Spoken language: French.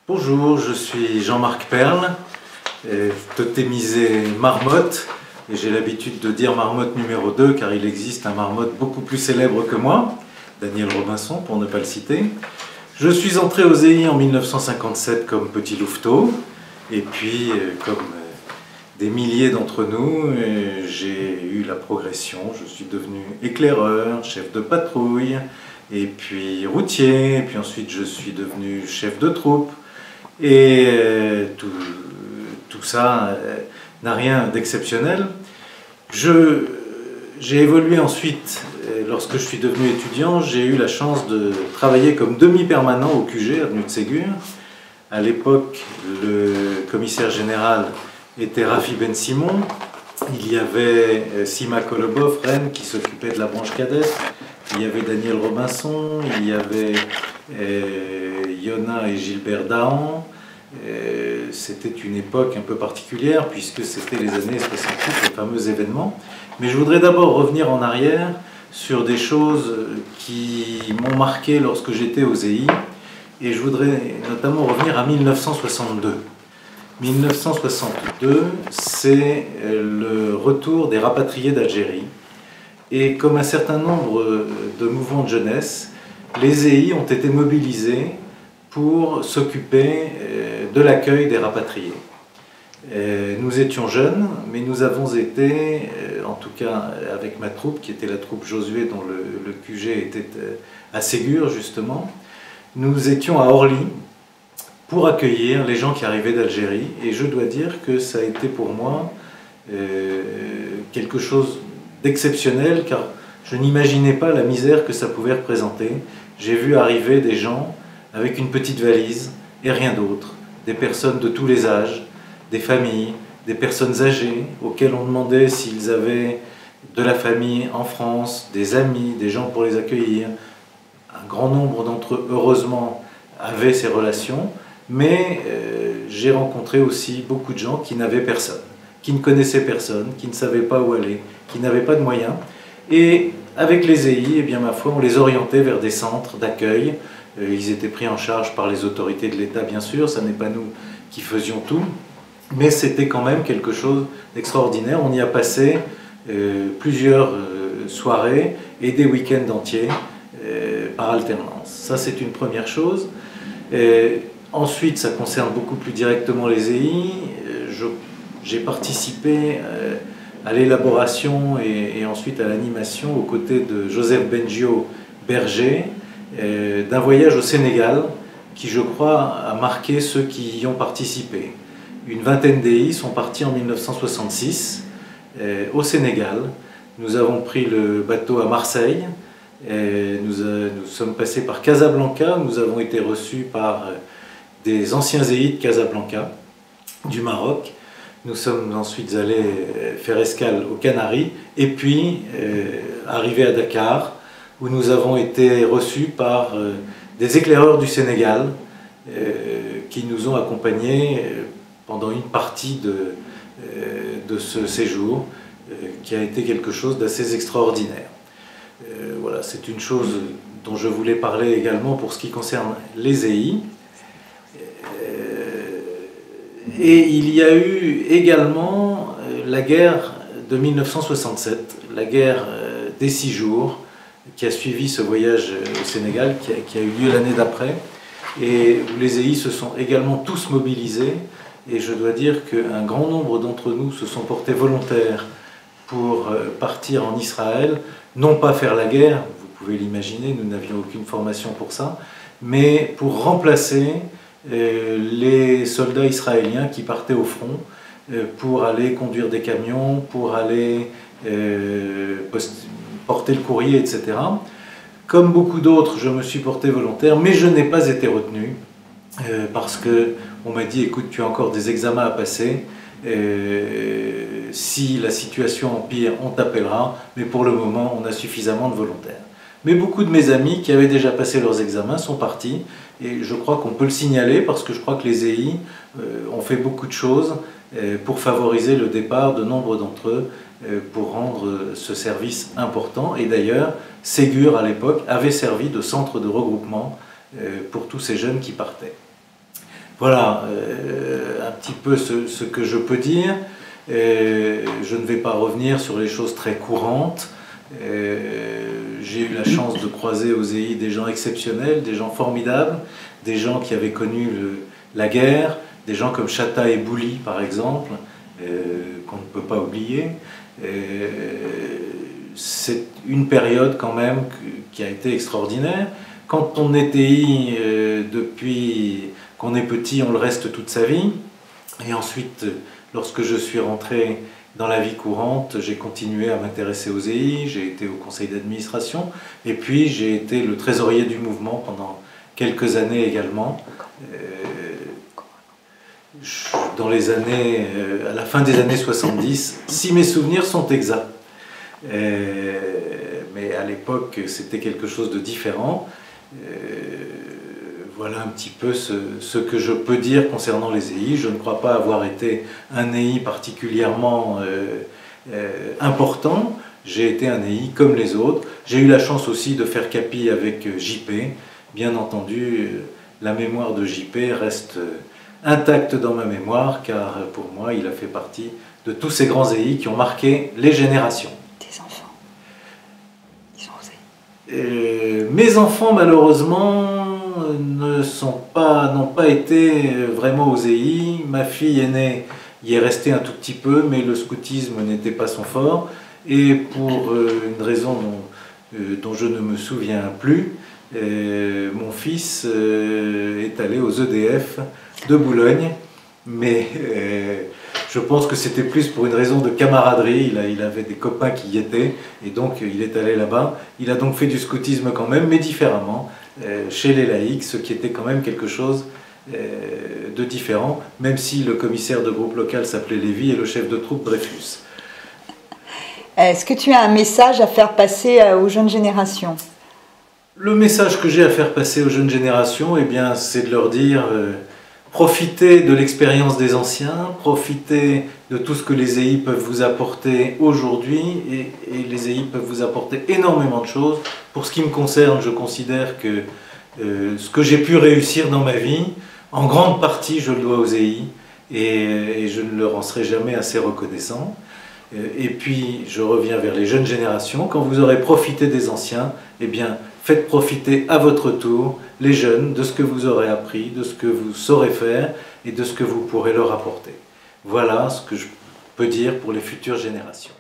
Bonjour, je suis Jean-Marc Perle, totémisé marmotte, et j'ai l'habitude de dire marmotte numéro 2 car il existe un marmotte beaucoup plus célèbre que moi, Daniel Robinson pour ne pas le citer. Je suis entré au ZEI en 1957 comme petit louveteau, et puis comme des milliers d'entre nous, j'ai eu la progression, je suis devenu éclaireur, chef de patrouille, et puis routier, et puis ensuite je suis devenu chef de troupe. Et tout ça n'a rien d'exceptionnel. J'ai évolué ensuite, lorsque je suis devenu étudiant, j'ai eu la chance de travailler comme demi-permanent au QG, avenue de Ségur. À l'époque, le commissaire général était Rafi Ben Simon. Il y avait Sima Kolobov, Rennes, qui s'occupait de la branche cadette. Il y avait Daniel Robinson, il y avait Yona et Gilbert Dahan. C'était une époque un peu particulière puisque c'était les années 68, les fameux événements. Mais je voudrais d'abord revenir en arrière sur des choses qui m'ont marqué lorsque j'étais au ZEI. Et je voudrais notamment revenir à 1962. 1962, c'est le retour des rapatriés d'Algérie. Et comme un certain nombre de mouvements de jeunesse, les ZEI ont été mobilisés pour s'occuper de l'accueil des rapatriés. Nous étions jeunes, mais nous avons été, en tout cas avec ma troupe, qui était la troupe Josué, dont le QG était à Ségur justement, nous étions à Orly pour accueillir les gens qui arrivaient d'Algérie. Et je dois dire que ça a été pour moi quelque chose d'exceptionnel, car je n'imaginais pas la misère que ça pouvait représenter. J'ai vu arriver des gens avec une petite valise et rien d'autre, des personnes de tous les âges, des familles, des personnes âgées auxquelles on demandait s'ils avaient de la famille en France, des amis, des gens pour les accueillir. Un grand nombre d'entre eux, heureusement, avaient ces relations, mais j'ai rencontré aussi beaucoup de gens qui n'avaient personne, qui ne connaissaient personne, qui ne savaient pas où aller, qui n'avaient pas de moyens. Et avec les ZEI, eh bien, ma foi, on les orientait vers des centres d'accueil. Ils étaient pris en charge par les autorités de l'État, bien sûr, ce n'est pas nous qui faisions tout, mais c'était quand même quelque chose d'extraordinaire. On y a passé plusieurs soirées et des week-ends entiers par alternance. Ça, c'est une première chose. Ensuite, ça concerne beaucoup plus directement les ZEI. J'ai participé à l'élaboration et ensuite à l'animation aux côtés de Joseph Bengio Berger d'un voyage au Sénégal qui, je crois, a marqué ceux qui y ont participé. Une vingtaine d'EI sont partis en 1966 au Sénégal. Nous avons pris le bateau à Marseille. Nous sommes passés par Casablanca. Nous avons été reçus par des anciens ZEI de Casablanca, du Maroc. Nous sommes ensuite allés faire escale aux Canaries et puis arrivés à Dakar, où nous avons été reçus par des éclaireurs du Sénégal qui nous ont accompagnés pendant une partie de ce séjour, qui a été quelque chose d'assez extraordinaire. Voilà, c'est une chose dont je voulais parler également pour ce qui concerne les ZEI. Et il y a eu également la guerre de 1967, la guerre des 6 jours, qui a suivi ce voyage au Sénégal, qui a eu lieu l'année d'après, et où les ZEI se sont également tous mobilisés. Et je dois dire qu'un grand nombre d'entre nous se sont portés volontaires pour partir en Israël, non pas faire la guerre, vous pouvez l'imaginer, nous n'avions aucune formation pour ça, mais pour remplacer les soldats israéliens qui partaient au front pour aller conduire des camions, pour aller porter le courrier, etc. Comme beaucoup d'autres, je me suis porté volontaire, mais je n'ai pas été retenu parce qu'on m'a dit, écoute, tu as encore des examens à passer, si la situation empire, on t'appellera, mais pour le moment, on a suffisamment de volontaires. Mais beaucoup de mes amis qui avaient déjà passé leurs examens sont partis, et je crois qu'on peut le signaler parce que je crois que les ZEI ont fait beaucoup de choses pour favoriser le départ de nombre d'entre eux pour rendre ce service important. Et d'ailleurs, Ségur à l'époque avait servi de centre de regroupement pour tous ces jeunes qui partaient. Voilà un petit peu ce que je peux dire. Je ne vais pas revenir sur les choses très courantes. J'ai eu la chance de croiser aux EI des gens exceptionnels, des gens formidables, des gens qui avaient connu la guerre, des gens comme Chata et Bouli par exemple, qu'on ne peut pas oublier. C'est une période quand même qui a été extraordinaire. Quand on est EI depuis qu'on est petit, on le reste toute sa vie. Et ensuite, lorsque je suis rentré dans la vie courante, j'ai continué à m'intéresser aux EI, j'ai été au conseil d'administration, et puis j'ai été le trésorier du mouvement pendant quelques années également. Dans les années, à la fin des années 70, si mes souvenirs sont exacts. Mais à l'époque, c'était quelque chose de différent. Voilà un petit peu ce que je peux dire concernant les EI. Je ne crois pas avoir été un EI particulièrement important. J'ai été un EI comme les autres. J'ai eu la chance aussi de faire capi avec JP. Bien entendu, la mémoire de JP reste intacte dans ma mémoire, car pour moi, il a fait partie de tous ces grands EI qui ont marqué les générations. Tes enfants, ils ont osé. Mes enfants, malheureusement, n'ont pas été vraiment aux EI. Ma fille aînée y est restée un tout petit peu, mais le scoutisme n'était pas son fort. Et pour une raison dont je ne me souviens plus, mon fils est allé aux EDF de Boulogne, mais je pense que c'était plus pour une raison de camaraderie. Il avait des copains qui y étaient, et donc il est allé là-bas. Il a donc fait du scoutisme quand même, mais différemment, chez les laïcs, ce qui était quand même quelque chose de différent, même si le commissaire de groupe local s'appelait Lévy et le chef de troupe Dreyfus. Est-ce que tu as un message à faire passer aux jeunes générations ? Le message que j'ai à faire passer aux jeunes générations, eh bien, c'est de leur dire profitez de l'expérience des anciens, profitez de tout ce que les EI peuvent vous apporter aujourd'hui, et les EI peuvent vous apporter énormément de choses. Pour ce qui me concerne, je considère que ce que j'ai pu réussir dans ma vie, en grande partie, je le dois aux EI, et je ne leur en serai jamais assez reconnaissant. Et puis, je reviens vers les jeunes générations. Quand vous aurez profité des anciens, eh bien, faites profiter à votre tour les jeunes de ce que vous aurez appris, de ce que vous saurez faire et de ce que vous pourrez leur apporter. Voilà ce que je peux dire pour les futures générations.